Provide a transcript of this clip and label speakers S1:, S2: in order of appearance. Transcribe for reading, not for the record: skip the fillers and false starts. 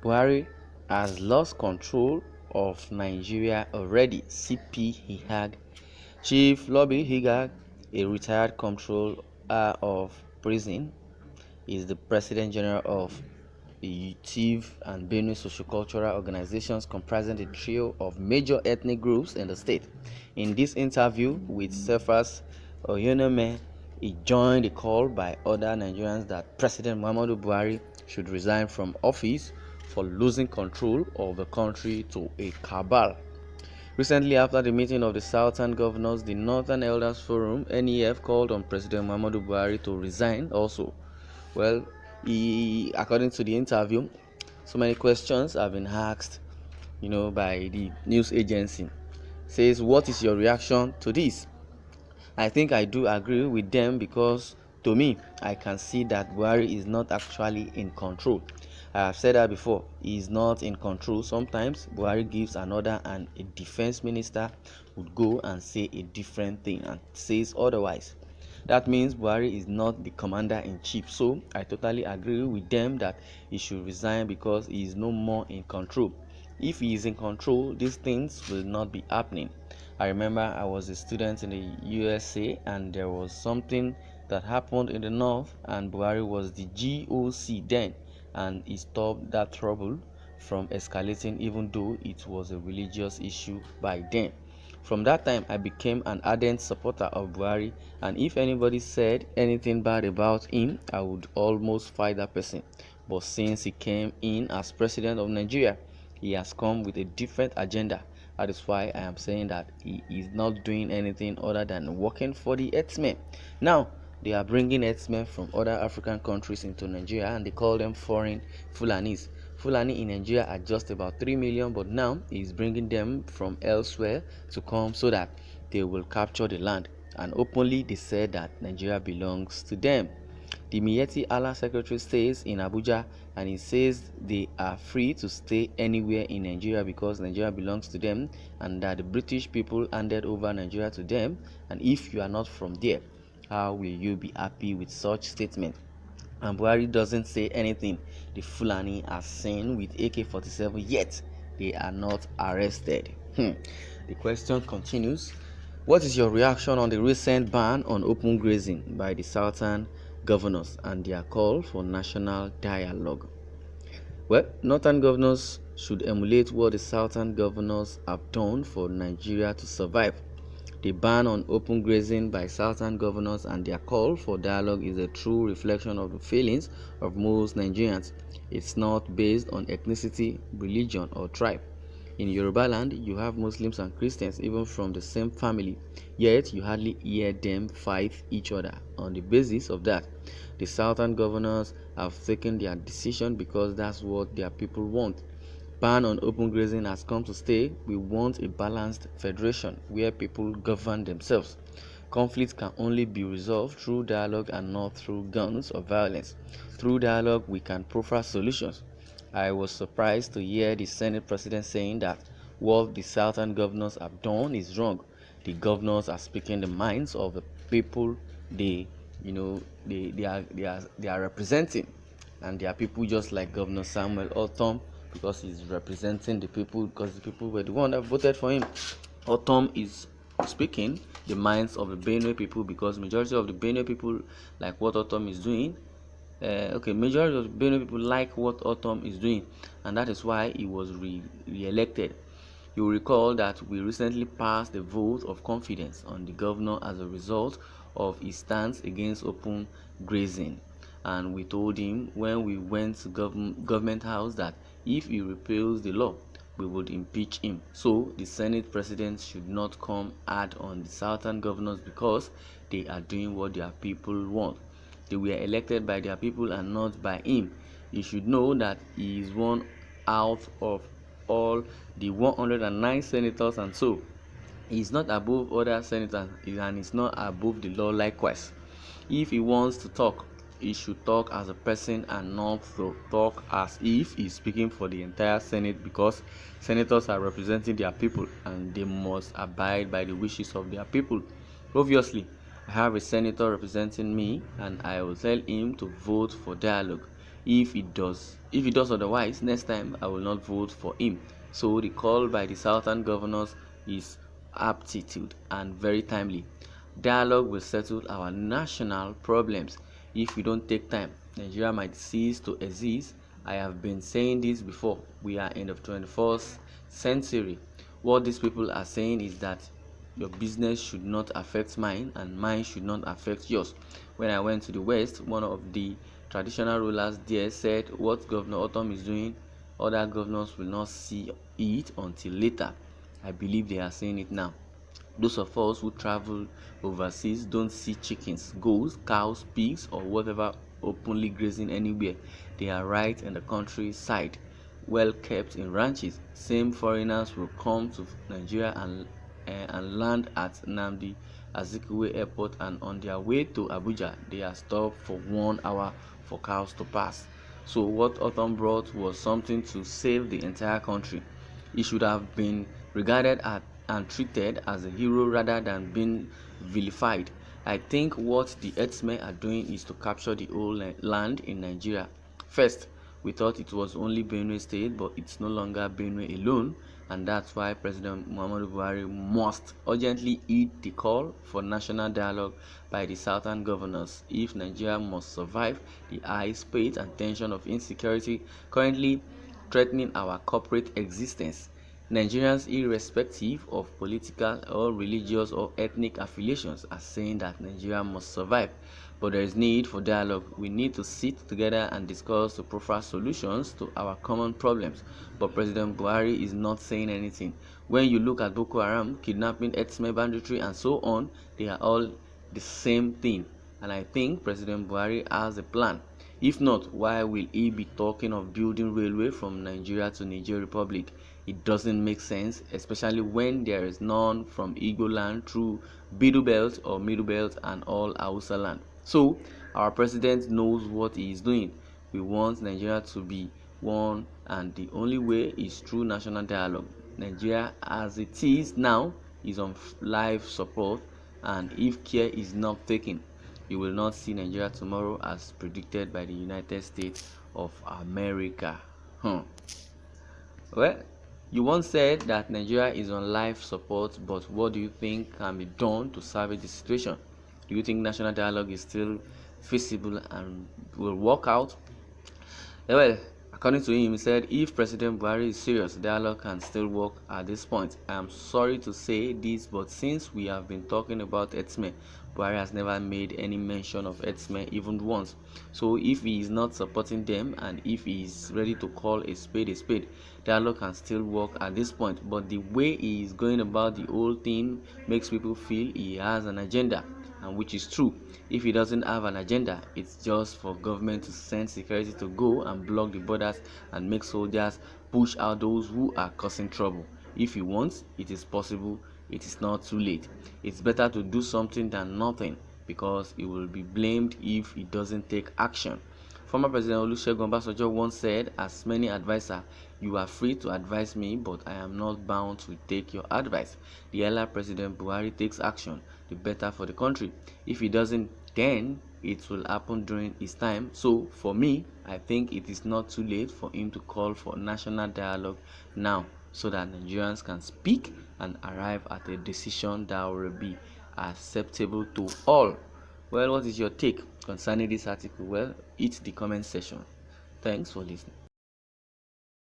S1: Buhari has lost control of Nigeria already. CP Ihangh, Chief Lobby Ihangh, a retired comptroller of prison, is the President General of the TIV and Benue sociocultural organizations comprising a trio of major ethnic groups in the state. In this interview with Cephas Oyoneme, he joined the call by other Nigerians that President Muhammadu Buhari should resign from office for losing control of the country to a cabal. Recently, after the meeting of the Southern Governors, the Northern Elders Forum (NEF) called on President Muhammadu Buhari to resign also. Well, according to the interview, so many questions have been asked, by the news agency. Says, what is your reaction to this? I think I do agree with them because to me, I can see that Buhari is not actually in control. I have said that before. He is not in control. Sometimes Buhari gives an order and a defense minister would go and say a different thing and says otherwise. That means Buhari is not the commander-in-chief. So I totally agree with them that he should resign because he is no more in control. If he is in control, these things will not be happening. I remember I was a student in the USA and there was something that happened in the north and Buhari was the GOC then, and he stopped that trouble from escalating even though it was a religious issue by then. From that time, I became an ardent supporter of Buhari, and if anybody said anything bad about him, I would almost fight that person. But since he came in as president of Nigeria, he has come with a different agenda. That is why I am saying that he is not doing anything other than working for the herdsmen. Now, they are bringing herdsmen from other African countries into Nigeria and they call them foreign Fulanis. Fulani in Nigeria are just about 3 million, but now he is bringing them from elsewhere to come so that they will capture the land. And openly they said that Nigeria belongs to them. The Miyetti Allah secretary stays in Abuja and he says they are free to stay anywhere in Nigeria because Nigeria belongs to them and that the British people handed over Nigeria to them, and if you are not from there, how will you be happy with such statement? And Buhari doesn't say anything. The Fulani are seen with AK-47 yet they are not arrested. The question continues. What is your reaction on the recent ban on open grazing by the Southern governors and their call for national dialogue? Well, Northern governors should emulate what the Southern governors have done for Nigeria to survive. The ban on open grazing by Southern governors and their call for dialogue is a true reflection of the feelings of most Nigerians. It's not based on ethnicity, religion, or tribe. In Yoruba land, you have Muslims and Christians even from the same family, yet you hardly hear them fight each other. On the basis of that, the Southern governors have taken their decision because that's what their people want. Ban on open grazing has come to stay. We want a balanced federation where people govern themselves. Conflicts can only be resolved through dialogue and not through guns or violence. Through dialogue, we can proffer solutions. I was surprised to hear the Senate President saying that what the Southern governors have done is wrong. The governors are speaking the minds of the people they are representing, and they are people just like Governor Samuel Ortom, because he's representing the people, because the people were the one that voted for him. Ortom is speaking the minds of the Benue people because majority of the Benue people like what Ortom is doing. Majority of the Benue people like what Ortom is doing, and that is why he was re-elected. You will recall that we recently passed a vote of confidence on the governor as a result of his stance against open grazing, and we told him when we went to government house that if he repeals the law, we would impeach him. So the Senate president should not come hard on the Southern governors because they are doing what their people want. They were elected by their people and not by him. He should know that he is one out of all the 109 senators, and so he is not above other senators and is not above the law likewise. If he wants to talk, he should talk as a person and not to talk as if he's speaking for the entire Senate, because senators are representing their people and they must abide by the wishes of their people. Obviously, I have a senator representing me and I will tell him to vote for dialogue. If he does otherwise, next time I will not vote for him. So the call by the southern governors is aptitude and very timely. Dialogue will settle our national problems. If we don't take time, Nigeria might cease to exist. I have been saying this before. We are in the 21st century. What these people are saying is that your business should not affect mine and mine should not affect yours. When I went to the West, one of the traditional rulers there said what Governor Autumn is doing, other governors will not see it until later. I believe they are saying it now. Those of us who travel overseas don't see chickens, goats, cows, pigs, or whatever openly grazing anywhere. They are right in the countryside, well kept in ranches. Same foreigners will come to Nigeria and land at Nnamdi Azikiwe Airport, and on their way to Abuja, they are stopped for 1 hour for cows to pass. So what Autumn brought was something to save the entire country. He should have been regarded and treated as a hero rather than being vilified. I think what the herdsmen are doing is to capture the whole land in Nigeria. First, we thought it was only Benue State, but it's no longer Benue alone, and that's why President Muhammadu Buhari must urgently heed the call for national dialogue by the southern governors if Nigeria must survive the high speed and tension of insecurity currently threatening our corporate existence. Nigerians, irrespective of political or religious or ethnic affiliations, are saying that Nigeria must survive. But there is need for dialogue. We need to sit together and discuss to proffer solutions to our common problems. But President Buhari is not saying anything. When you look at Boko Haram, kidnapping, herdsmen, banditry, and so on, they are all the same thing. And I think President Buhari has a plan. If not, why will he be talking of building railway from Nigeria to Niger Republic? It doesn't make sense, especially when there is none from Igbo land through Middle Belt or Middle Belt and all Hausa land. So, our president knows what he is doing. We want Nigeria to be one, and the only way is through national dialogue. Nigeria, as it is now, is on life support, and if care is not taken, you will not see Nigeria tomorrow as predicted by the United States of America. Well, you once said that Nigeria is on life support, but what do you think can be done to salvage the situation? Do you think national dialogue is still feasible and will work out? Well, according to him, he said if President Buhari is serious, dialogue can still work at this point. I am sorry to say this, but since we have been talking about herdsmen, Buhari has never made any mention of herdsmen even once. So if he is not supporting them and if he is ready to call a spade, dialogue can still work at this point. But the way he is going about the whole thing makes people feel he has an agenda, and which is true. If he doesn't have an agenda, it's just for government to send security to go and block the borders and make soldiers push out those who are causing trouble. If he wants, it is possible. It is not too late. It's better to do something than nothing, because he will be blamed if he doesn't take action. Former President Olusegun Obasanjo once said, as many advisor, you are free to advise me, but I am not bound to take your advice. The earlier President Buhari takes action, the better for the country. If he doesn't, then it will happen during his time. So for me, I think it is not too late for him to call for national dialogue now, so that Nigerians can speak and arrive at a decision that will be acceptable to all. Well, what is your take concerning this article? Well, hit the comment section. Thanks for listening.